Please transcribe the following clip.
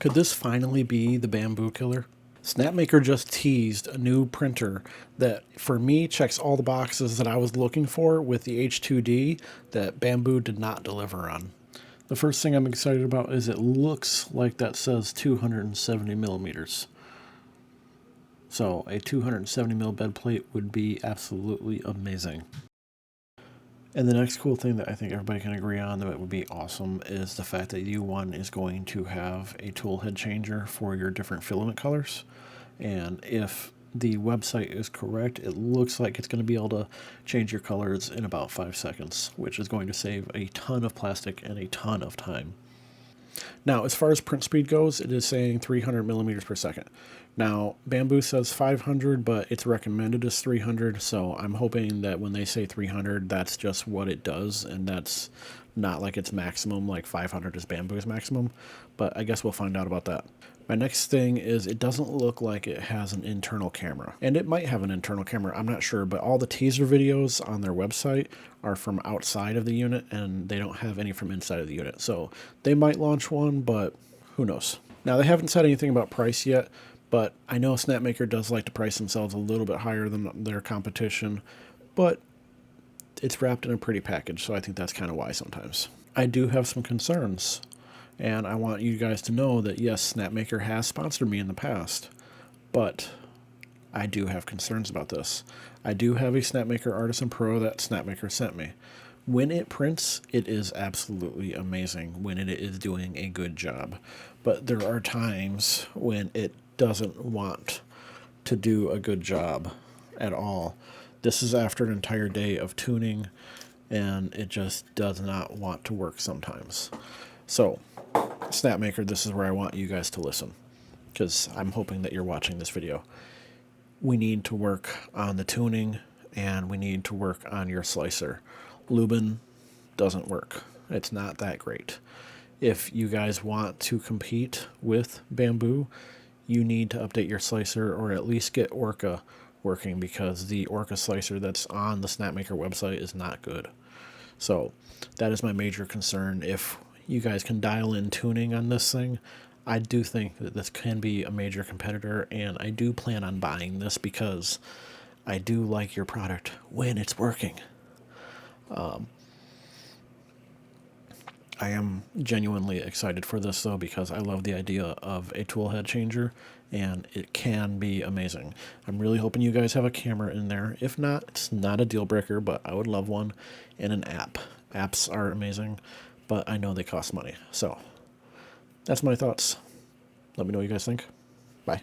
Could this finally be the Bambu killer? Snapmaker just teased a new printer that, for me, checks all the boxes that I was looking for with the H2D that Bambu did not deliver on. The first thing I'm excited about is it looks like that says 270 millimeters. So a 270 mil bed plate would be absolutely amazing. And the next cool thing that I think everybody can agree on that would be awesome is the fact that U1 is going to have a tool head changer for your different filament colors. And if the website is correct, it looks like it's going to be able to change your colors in about 5 seconds, which is going to save a ton of plastic and a ton of time. Now, as far as print speed goes, it is saying 300 millimeters per second. Now, Bambu says 500, but it's recommended as 300, so I'm hoping that when they say 300, that's just what it does, and that's not like its maximum, like 500 is Bambu's maximum, but I guess we'll find out about that. My next thing is it doesn't look like it has an internal camera. And it might have an internal camera, I'm not sure, but all the teaser videos on their website are from outside of the unit, and they don't have any from inside of the unit. So they might launch one, but who knows. Now, they haven't said anything about price yet, but I know Snapmaker does like to price themselves a little bit higher than their competition, but it's wrapped in a pretty package, so I think that's kind of why sometimes. I do have some concerns. And I want you guys to know that, yes, Snapmaker has sponsored me in the past, but I do have concerns about this. I do have a Snapmaker Artisan Pro that Snapmaker sent me. When it prints, it is absolutely amazing when it is doing a good job. But there are times when it doesn't want to do a good job at all. This is after an entire day of tuning, and it just does not want to work sometimes. So, Snapmaker, this is where I want you guys to listen, because I'm hoping that you're watching this video. We need to work on the tuning, and we need to work on your slicer. Lubin doesn't work. It's not that great. If you guys want to compete with Bambu, you need to update your slicer, or at least get Orca working, because the Orca slicer that's on the Snapmaker website is not good. So that is my major concern. If you guys can dial in tuning on this thing, I do think that this can be a major competitor, and I do plan on buying this because I do like your product when it's working. I am genuinely excited for this, though, because I love the idea of a tool head changer, and it can be amazing. I'm really hoping you guys have a camera in there. If not, it's not a deal breaker, but I would love one, and an app. Apps are amazing, but I know they cost money. So that's my thoughts. Let me know what you guys think. Bye.